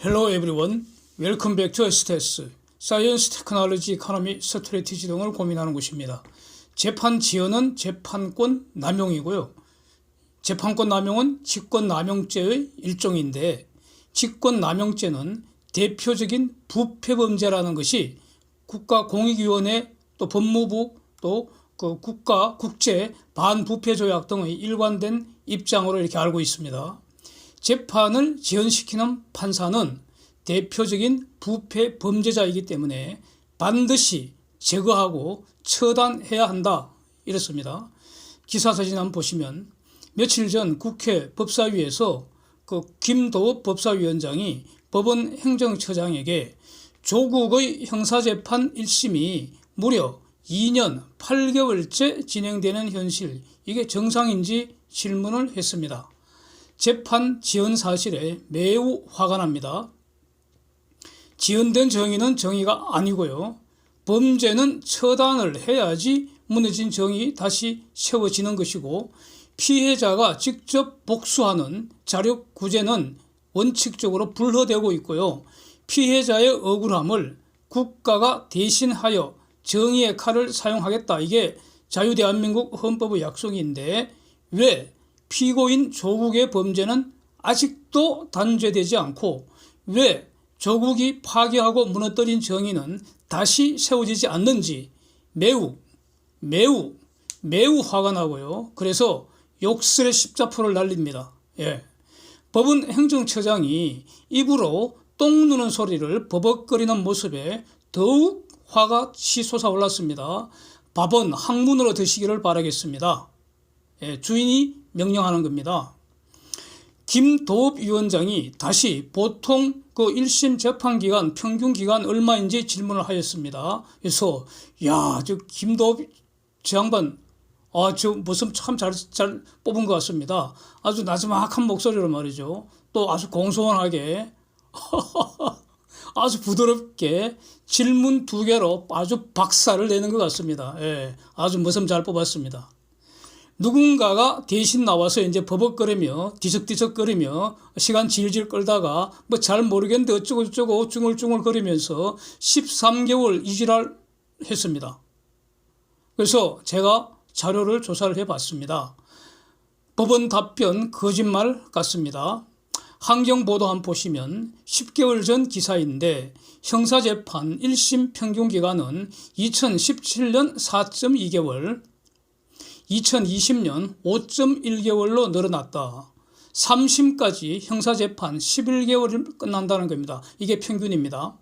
Hello everyone. Welcome back to STS. 사이언스, 테크놀로지, 이코노미, 스트래티지 등을 고민하는 곳입니다. 재판 지연은 재판권 남용이고요. 재판권 남용은 직권 남용죄의 일종인데 직권 남용죄는 대표적인 부패범죄라는 것이 국가공익위원회 또 법무부 또 그 국제 반부패조약 등의 일관된 입장으로 이렇게 알고 있습니다. 재판을 지연시키는 판사는 대표적인 부패 범죄자이기 때문에 반드시 제거하고 처단해야 한다 이렇습니다. 기사사진 한번 보시면 며칠 전 국회 법사위에서 그 김도읍 법사위원장이 법원 행정처장에게 조국의 형사재판 1심이 무려 2년 8개월째 진행되는 현실, 이게 정상인지 질문을 했습니다. 재판 지연 사실에 매우 화가 납니다. 지연된 정의는 정의가 아니고요. 범죄는 처단을 해야지 무너진 정의 다시 세워지는 것이고 피해자가 직접 복수하는 자력 구제는 원칙적으로 불허되고 있고요. 피해자의 억울함을 국가가 대신하여 정의의 칼을 사용하겠다. 이게 자유대한민국 헌법의 약속인데 왜 피고인 조국의 범죄는 아직도 단죄되지 않고 왜 조국이 파괴하고 무너뜨린 정의는 다시 세워지지 않는지 매우 화가 나고요. 그래서 욕설의 십자포를 날립니다. 법원 행정처장이 입으로 똥 누는 소리를 버벅거리는 모습에 더욱 화가 치솟아 올랐습니다. 밥은 항문으로 드시기를 바라겠습니다. 주인이 명령하는 겁니다. 김도읍 위원장이 다시 보통 그 1심 재판 기간 평균 기간 얼마인지 질문을 하였습니다. 그래서 저 김도읍 저 양반 저 모습 참 잘 뽑은 것 같습니다. 아주 나지막한 목소리로 말이죠. 또 아주 공손하게 아주 부드럽게 질문 2개로 아주 박살을 내는 것 같습니다. 아주 모습 잘 뽑았습니다. 누군가가 대신 나와서 이제 버벅거리며 뒤적뒤적거리며 시간 질질 끌다가 뭐 잘 모르겠는데 어쩌고저쩌고 중얼중얼거리면서 13개월 이지랄 했습니다. 그래서 제가 자료를 조사를 해봤습니다. 법원 답변 거짓말 같습니다. 환경보도 한번 보시면 10개월 전 기사인데 형사재판 1심 평균기간은 2017년 4.2개월, 2020년 5.1개월로 늘어났다. 3심까지 형사재판 11개월이 끝난다는 겁니다. 이게 평균입니다.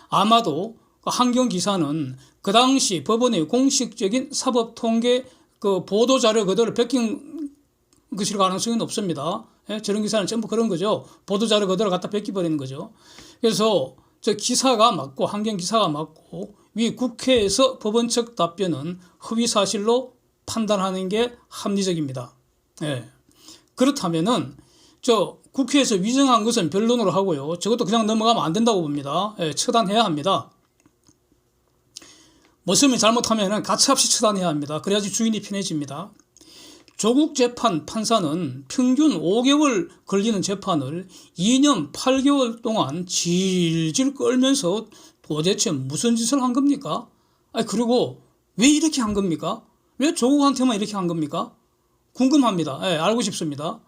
아마도 환경기사는 그 당시 법원의 공식적인 사법통계 그 보도자료 그대로 베낀 것일 가능성이 높습니다. 저런 기사는 전부 그런 거죠. 보도자료 그대로 갖다 베껴버리는 거죠. 그래서 저 기사가 맞고 환경기사가 맞고 위 국회에서 법원 측 답변은 허위사실로 판단하는 게 합리적입니다. 그렇다면은 저 국회에서 위정한 것은 변론으로 하고요. 저것도 그냥 넘어가면 안 된다고 봅니다. 처단해야 합니다. 모습이 잘못하면은 가차없이 처단해야 합니다. 그래야지 주인이 편해집니다. 조국 재판 판사는 평균 5개월 걸리는 재판을 2년 8개월 동안 질질 끌면서 도대체 무슨 짓을 한 겁니까? 그리고 왜 이렇게 한 겁니까? 왜 조국한테만 이렇게 한 겁니까? 궁금합니다. 알고 싶습니다.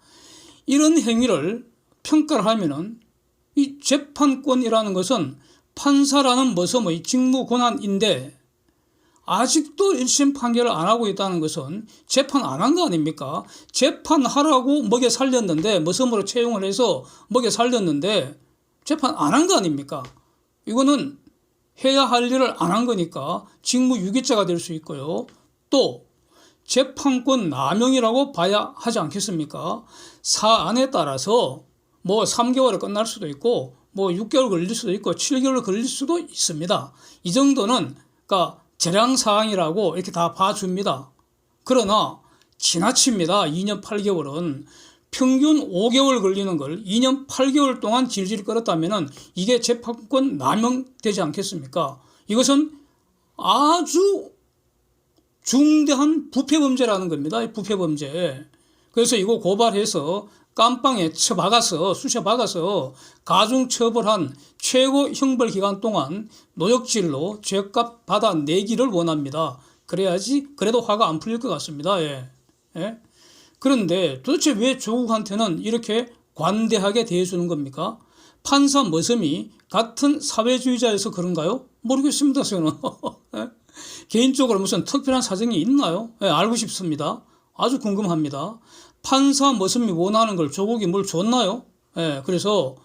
이런 행위를 평가를 하면은 이 재판권이라는 것은 판사라는 모섬의 직무 권한인데 아직도 1심 판결을 안 하고 있다는 것은 재판 안 한 거 아닙니까? 재판하라고 먹여 살렸는데 모섬으로 채용을 해서 먹여 살렸는데 재판 안 한 거 아닙니까? 이거는 해야 할 일을 안 한 거니까 직무유기죄가 될 수 있고요. 또 재판권 남용이라고 봐야 하지 않겠습니까? 사안에 따라서 뭐 3개월에 끝날 수도 있고 뭐 6개월 걸릴 수도 있고 7개월 걸릴 수도 있습니다. 이 정도는 그러니까 재량사항이라고 이렇게 다 봐줍니다. 그러나 지나칩니다. 2년 8개월은 평균 5개월 걸리는 걸 2년 8개월 동안 질질 끌었다면 이게 재판권 남용되지 않겠습니까? 이것은 아주 중대한 부패범죄라는 겁니다. 부패범죄. 그래서 이거 고발해서 깜빵에 쑤셔 박아서 가중처벌한 최고 형벌 기간 동안 노역질로 죄값 받아내기를 원합니다. 그래야지 그래도 화가 안 풀릴 것 같습니다. 예. 예? 그런데 도대체 왜 조국한테는 이렇게 관대하게 대해주는 겁니까? 판사 머슴이 같은 사회주의자여서 그런가요? 모르겠습니다. 저는. 예? 개인적으로 무슨 특별한 사정이 있나요? 예, 알고 싶습니다. 아주 궁금합니다. 판사 머슴이 원하는 걸 조국이 뭘 줬나요? 예, 그래서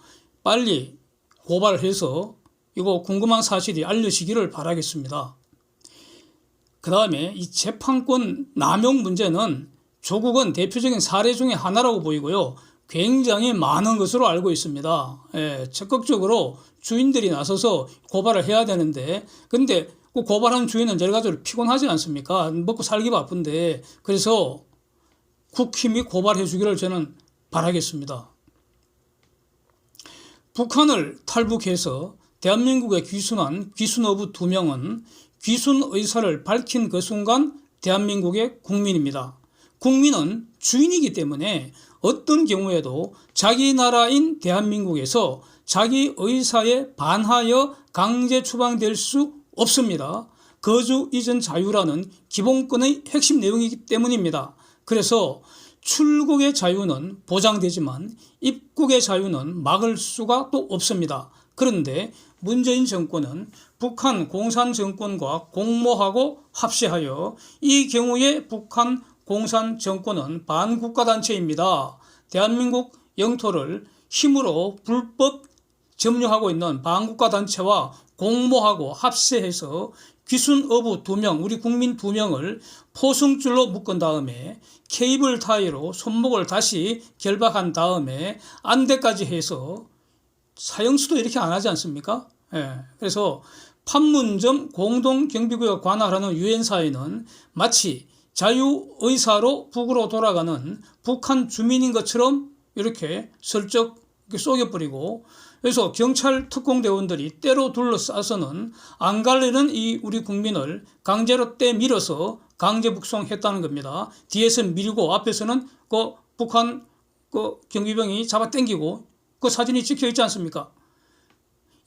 빨리 고발해서 이거 궁금한 사실이 알려지기를 바라겠습니다. 그 다음에 이 재판권 남용 문제는 조국은 대표적인 사례 중에 하나라고 보이고요. 굉장히 많은 것으로 알고 있습니다. 예, 적극적으로 주인들이 나서서 고발을 해야 되는데, 근데 그 고발한 주인은 여러 가지로 피곤하지 않습니까? 먹고 살기 바쁜데, 그래서 국힘이 고발해 주기를 저는 바라겠습니다. 북한을 탈북해서 대한민국에 귀순한 귀순어부 2명은 귀순 의사를 밝힌 그 순간 대한민국의 국민입니다. 국민은 주인이기 때문에 어떤 경우에도 자기 나라인 대한민국에서 자기 의사에 반하여 강제 추방될 수 없습니다. 거주 이전 자유라는 기본권의 핵심 내용이기 때문입니다. 그래서 출국의 자유는 보장되지만 입국의 자유는 막을 수가 또 없습니다. 그런데 문재인 정권은 북한 공산 정권과 공모하고 합세하여 이 경우에 북한 공산 정권은 반국가단체입니다. 대한민국 영토를 힘으로 불법 점유하고 있는 반국가단체와 공모하고 합세해서 귀순 어부 2명, 우리 국민 2명을 포승줄로 묶은 다음에 케이블 타이로 손목을 다시 결박한 다음에 안대까지 해서 사형수도 이렇게 안 하지 않습니까? 예. 그래서 판문점 공동경비구역 관할하는 유엔사에는 마치 자유의사로 북으로 돌아가는 북한 주민인 것처럼 이렇게 슬쩍 쏘겨버리고, 그래서 경찰 특공대원들이 때로 둘러싸서는 안 갈래는 이 우리 국민을 강제로 떼밀어서 강제 북송했다는 겁니다. 뒤에서 밀고 앞에서는 그 북한 그 경비병이 잡아 당기고 그 사진이 찍혀 있지 않습니까?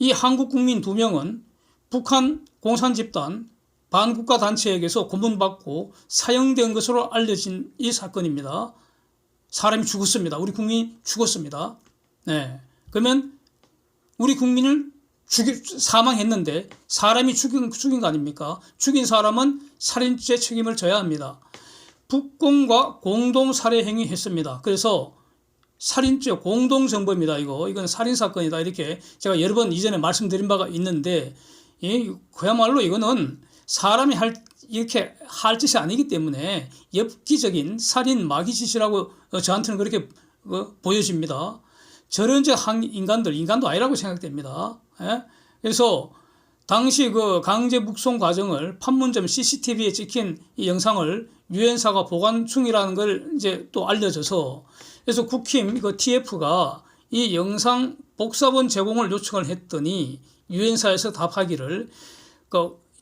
이 한국 국민 2명은 북한 공산집단 반국가 단체에게서 고문받고 사형된 것으로 알려진 이 사건입니다. 사람이 죽었습니다. 우리 국민이 죽었습니다. 네. 그러면 우리 국민을 사망했는데 사람이 죽인 거 아닙니까? 죽인 사람은 살인죄 책임을 져야 합니다. 북공과 공동 살해 행위 했습니다. 그래서 살인죄 공동정범이다. 이건 살인사건이다. 이렇게 제가 여러 번 이전에 말씀드린 바가 있는데, 그야말로 이거는 사람이 이렇게 할 짓이 아니기 때문에 엽기적인 살인 마귀짓이라고 저한테는 그렇게 보여집니다. 저런 인간도 아니라고 생각됩니다. 예? 그래서 당시 그 강제 북송 과정을 판문점 CCTV에 찍힌 이 영상을 유엔사가 보관 중이라는 걸 이제 또 알려져서, 그래서 국힘 TF가 이 영상 복사본 제공을 요청을 했더니 유엔사에서 답하기를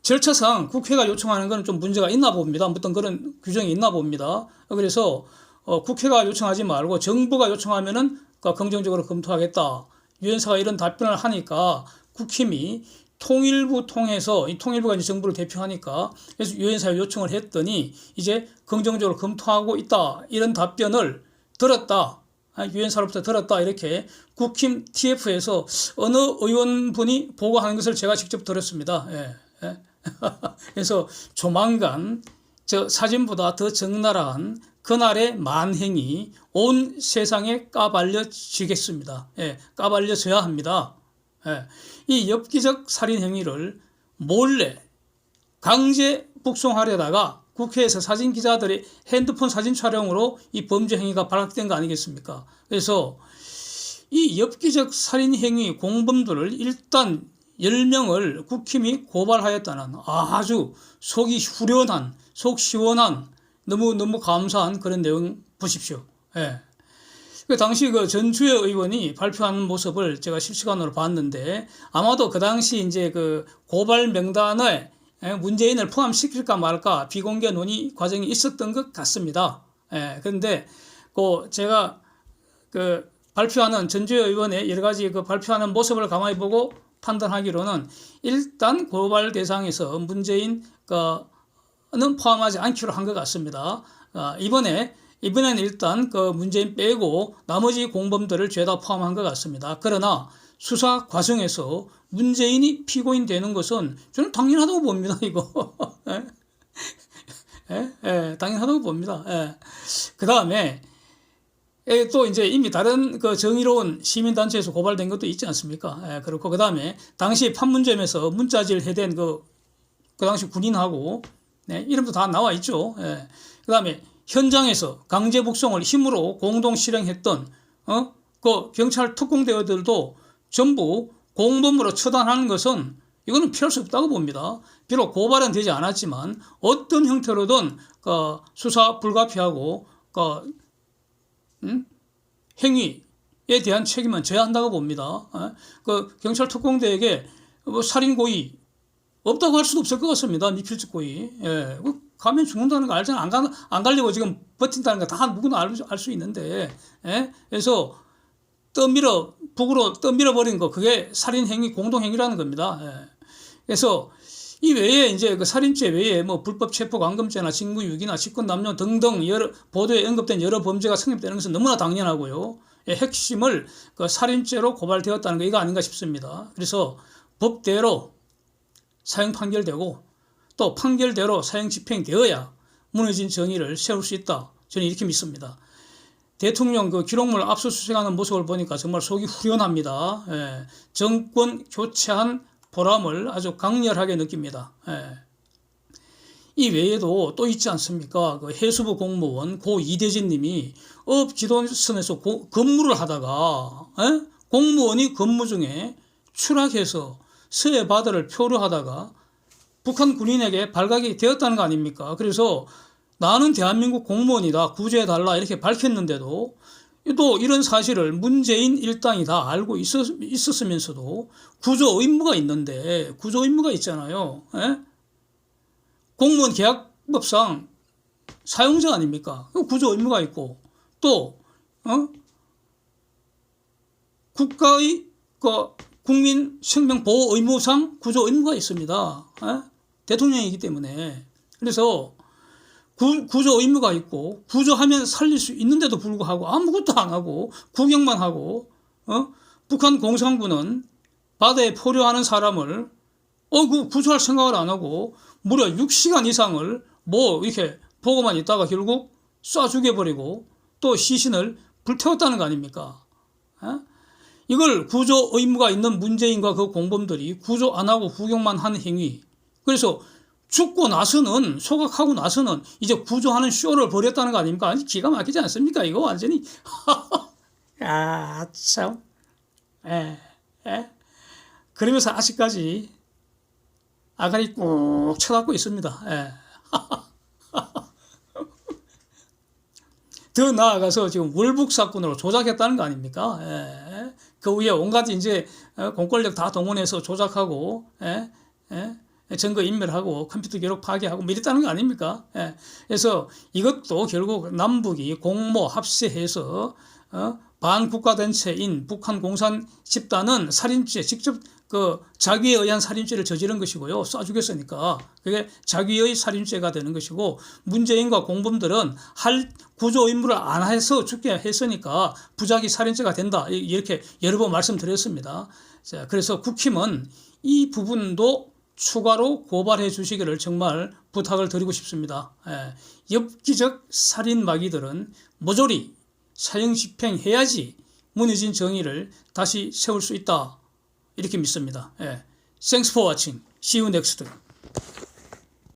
절차상 국회가 요청하는 건 좀 문제가 있나 봅니다. 어떤 그런 규정이 있나 봅니다. 그래서 국회가 요청하지 말고 정부가 요청하면은 긍정적으로 검토하겠다. 유엔사가 이런 답변을 하니까 국힘이 통일부 통해서, 이 통일부가 이제 정부를 대표하니까, 그래서 유엔사에 요청을 했더니 이제 긍정적으로 검토하고 있다. 이런 답변을 들었다. 유엔사로부터 들었다. 이렇게 국힘 TF에서 어느 의원분이 보고하는 것을 제가 직접 들었습니다. 예. 예. 그래서 조만간 저 사진보다 더 적나라한 그날의 만행이 온 세상에 까발려지겠습니다. 예, 까발려져야 합니다. 예, 이 엽기적 살인 행위를 몰래 강제 북송하려다가 국회에서 사진 기자들의 핸드폰 사진 촬영으로 이 범죄 행위가 발각된 거 아니겠습니까? 그래서 이 엽기적 살인 행위 공범들을 일단 10명을 국힘이 고발하였다는 아주 속이 후련한, 속 시원한, 너무 감사한 그런 내용 보십시오. 예. 그 당시 그 전주혜 의원이 발표하는 모습을 제가 실시간으로 봤는데, 아마도 그 당시 이제 그 고발 명단에 문재인을 포함시킬까 말까 비공개 논의 과정이 있었던 것 같습니다. 예. 그런데 제가 발표하는 전주의 의원의 여러 가지 발표하는 모습을 가만히 보고 판단하기로는 일단 고발 대상에서 문재인 는 포함하지 않기로 한 것 같습니다. 이번에는 일단 문재인 빼고 나머지 공범들을 죄다 포함한 것 같습니다. 그러나 수사 과정에서 문재인이 피고인 되는 것은 저는 당연하다고 봅니다. 이거 당연하다고 봅니다. 그 다음에 또 이제 이미 다른 정의로운 시민단체에서 고발된 것도 있지 않습니까? 그렇고 그 다음에 당시 판문점에서 문자질 해댄 그 당시 군인하고 이름도 다 나와 있죠. 그 다음에 현장에서 강제 북송을 힘으로 공동 실행했던 그 경찰 특공대원들도 전부 공범으로 처단하는 것은 이거는 피할 수 없다고 봅니다. 비록 고발은 되지 않았지만 어떤 형태로든 수사 불가피하고 행위에 대한 책임은 져야 한다고 봅니다. 경찰 특공대에게 살인 고의 없다고 할 수도 없을 것 같습니다. 미필적 고의. 가면 죽는다는 거 알잖아. 안 가려고 지금 버틴다는 거 다 누구나 알 수 있는데. 그래서 북으로 떠밀어 버린 거 그게 살인 행위 공동 행위라는 겁니다. 그래서 이 외에 이제 살인죄 외에 불법 체포 감금죄나 징구유기나 직권남용 등등 여러 보도에 언급된 여러 범죄가 성립되는 것은 너무나 당연하고요. 핵심을 살인죄로 고발되었다는 거 이거 아닌가 싶습니다. 그래서 법대로 사형 판결되고 또 판결대로 사형 집행되어야 무너진 정의를 세울 수 있다. 저는 이렇게 믿습니다. 대통령 기록물 압수수색하는 모습을 보니까 정말 속이 후련합니다. 정권 교체한 보람을 아주 강렬하게 느낍니다. 이 외에도 또 있지 않습니까? 해수부 공무원 고 이대진 님이 업지도선에서 근무를 하다가 공무원이 근무 중에 추락해서 서해바다를 표류하다가 북한 군인에게 발각이 되었다는 거 아닙니까? 그래서 나는 대한민국 공무원이다, 구제해달라 이렇게 밝혔는데도 또 이런 사실을 문재인 일당이 다 알고 있었으면서도 구조 의무가 있는데, 구조 의무가 있잖아요. 공무원 계약법상 사용자 아닙니까? 구조 의무가 있고 또 국가의 국민 생명 보호 의무상 구조 의무가 있습니다. 대통령이기 때문에. 그래서 구조 의무가 있고 구조하면 살릴 수 있는데도 불구하고 아무것도 안 하고 구경만 하고 북한 공산군은 바다에 포류하는 사람을 구조할 생각을 안 하고 무려 6시간 이상을 이렇게 보고만 있다가 결국 쏴 죽여버리고 또 시신을 불태웠다는 거 아닙니까? 이걸 구조 의무가 있는 문재인과 그 공범들이 구조 안 하고 구경만 한 행위. 그래서 죽고 나서는, 소각하고 나서는 이제 구조하는 쇼를 벌였다는 거 아닙니까? 아니, 기가 막히지 않습니까? 이거 완전히. 참. 그러면서 아직까지 아가리 꾹 쳐닫고 있습니다. 더 나아가서 지금 월북 사건으로 조작했다는 거 아닙니까? 그 위에 온갖 이제 공권력 다 동원해서 조작하고, 증거 인멸하고 컴퓨터 기록 파괴하고 이랬다는 거 아닙니까? 그래서 이것도 결국 남북이 공모 합세해서 반국가단체인 북한 공산 집단은 살인죄, 직접 자기에 의한 살인죄를 저지른 것이고요. 쏴 죽였으니까 그게 자기의 살인죄가 되는 것이고, 문재인과 공범들은 구조 의무를 안 해서 죽게 했으니까 부작위 살인죄가 된다. 이렇게 여러 번 말씀드렸습니다. 자, 그래서 국힘은 이 부분도 추가로 고발해 주시기를 정말 부탁을 드리고 싶습니다. 엽기적 살인 마귀들은 모조리 사형 집행해야지 무너진 정의를 다시 세울 수 있다. 이렇게 믿습니다. Thanks for watching. See you next time.